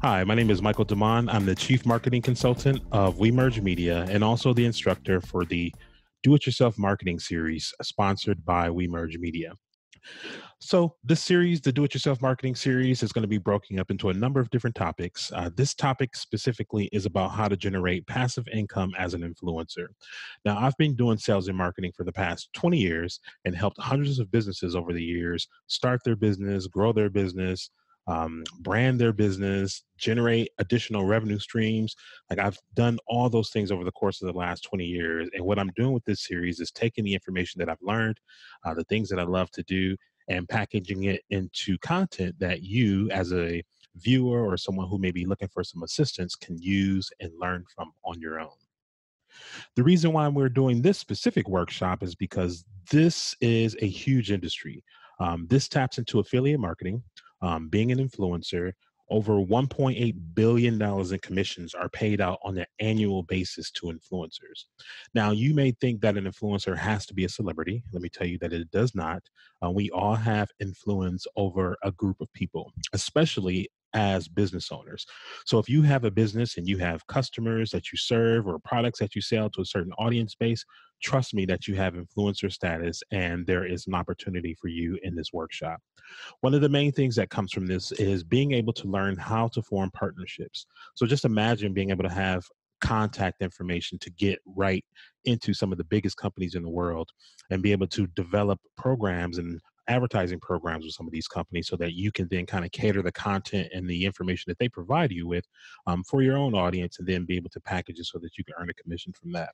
Hi, my name is Michael Damond. I'm the Chief Marketing Consultant of WeMerge Media and also the instructor for the Do It Yourself Marketing Series sponsored by WeMerge Media. So, this series, the Do It Yourself Marketing Series, is going to be broken up into a number of different topics. This topic specifically is about how to generate passive income as an influencer. Now, I've been doing sales and marketing for the past 20 years and helped hundreds of businesses over the years start their business, grow their business, brand their business, generate additional revenue streams. Like I've done all those things over the course of the last 20 years. And what I'm doing with this series is taking the information that I've learned, the things that I love to do, and packaging it into content that you, as a viewer or someone who may be looking for some assistance, can use and learn from on your own. The reason why we're doing this specific workshop is because this is a huge industry. This taps into affiliate marketing, being an influencer. Over $1.8 billion in commissions are paid out on an annual basis to influencers. Now, you may think that an influencer has to be a celebrity. Let me tell you that it does not. We all have influence over a group of people, especially as business owners. So if you have a business and you have customers that you serve or products that you sell to a certain audience base, trust me that you have influencer status and there is an opportunity for you in this workshop. One of the main things that comes from this is being able to learn how to form partnerships. So just imagine being able to have contact information to get right into some of the biggest companies in the world and be able to develop programs and advertising programs with some of these companies so that you can then kind of cater the content and the information that they provide you with for your own audience and then be able to package it so that you can earn a commission from that.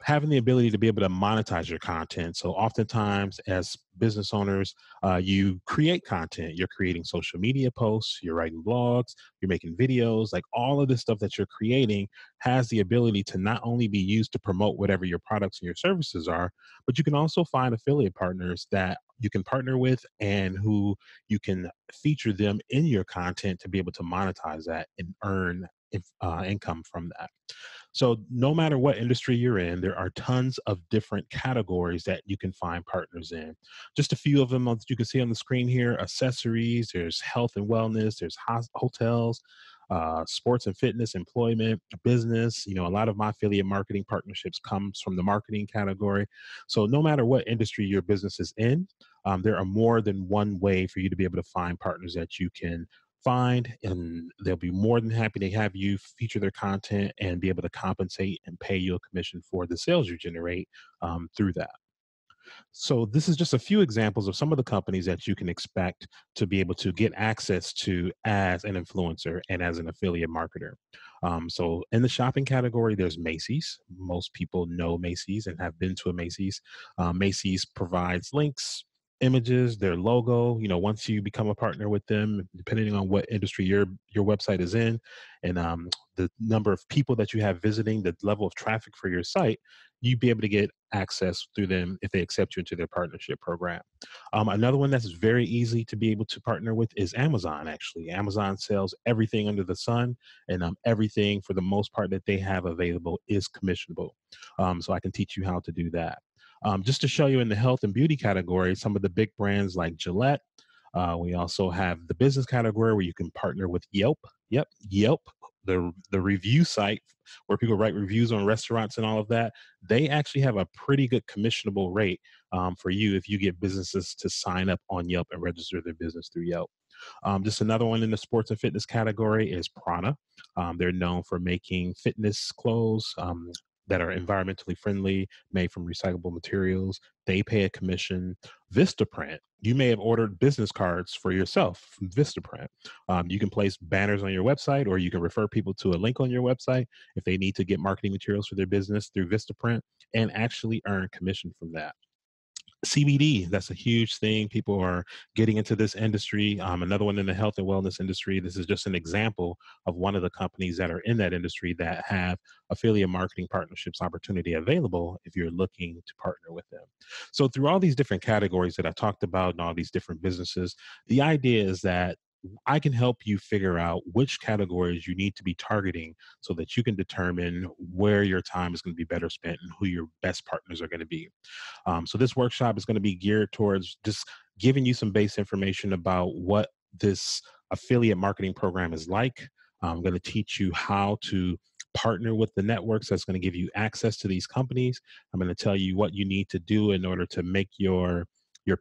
Having the ability to be able to monetize your content. So oftentimes as business owners, you create content, you're creating social media posts, you're writing blogs, you're making videos, like all of this stuff that you're creating has the ability to not only be used to promote whatever your products and your services are, but you can also find affiliate partners that you can partner with and who you can feature them in your content to be able to monetize that and earn income from that. So, no matter what industry you're in, there are tons of different categories that you can find partners in. Just a few of them that you can see on the screen here: accessories, there's health and wellness, there's hotels, sports and fitness, employment, business. You know, a lot of my affiliate marketing partnerships comes from the marketing category. So, no matter what industry your business is in, there are more than one way for you to be able to find partners that you can find, and they'll be more than happy to have you feature their content and be able to compensate and pay you a commission for the sales you generate through that. So this is just a few examples of some of the companies that you can expect to be able to get access to as an influencer and as an affiliate marketer. So in the shopping category, there's Macy's. Most people know Macy's and have been to a Macy's. Macy's provides links, images, their logo. You know, once you become a partner with them, depending on what industry your website is in, and the number of people that you have visiting, the level of traffic for your site, you'd be able to get access through them if they accept you into their partnership program. Another one that's very easy to be able to partner with is Amazon. Actually, Amazon sells everything under the sun, and everything for the most part that they have available is commissionable. So I can teach you how to do that. Just to show you in the health and beauty category, some of the big brands like Gillette. We also have the business category where you can partner with Yelp. Yep, Yelp, the review site where people write reviews on restaurants and all of that. They actually have a pretty good commissionable rate for you if you get businesses to sign up on Yelp and register their business through Yelp. Just another one in the sports and fitness category is Prana. They're known for making fitness clothes. That are environmentally friendly, made from recyclable materials. They pay a commission. Vistaprint, you may have ordered business cards for yourself from Vistaprint. You can place banners on your website, or you can refer people to a link on your website if they need to get marketing materials for their business through Vistaprint and actually earn commission from that. CBD, that's a huge thing. People are getting into this industry. Another one in the health and wellness industry. This is just an example of one of the companies that are in that industry that have affiliate marketing partnerships opportunity available if you're looking to partner with them. So, through all these different categories that I talked about and all these different businesses, the idea is that I can help you figure out which categories you need to be targeting so that you can determine where your time is going to be better spent and who your best partners are going to be. So this workshop is going to be geared towards just giving you some base information about what this affiliate marketing program is like. I'm going to teach you how to partner with the networks that's going to give you access to these companies. I'm going to tell you what you need to do in order to make your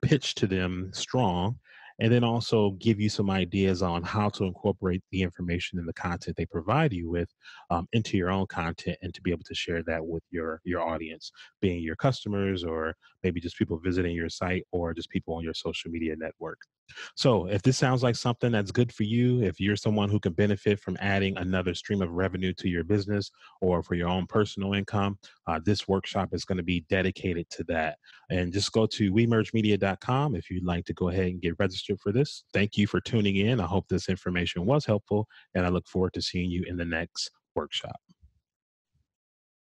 pitch to them strong, and then also give you some ideas on how to incorporate the information and the content they provide you with into your own content, and to be able to share that with your audience, being your customers, or maybe just people visiting your site, or just people on your social media network. So, if this sounds like something that's good for you, if you're someone who can benefit from adding another stream of revenue to your business or for your own personal income, this workshop is going to be dedicated to that. And just go to wemergemedia.com if you'd like to go ahead and get registered for this. Thank you for tuning in. I hope this information was helpful, and I look forward to seeing you in the next workshop.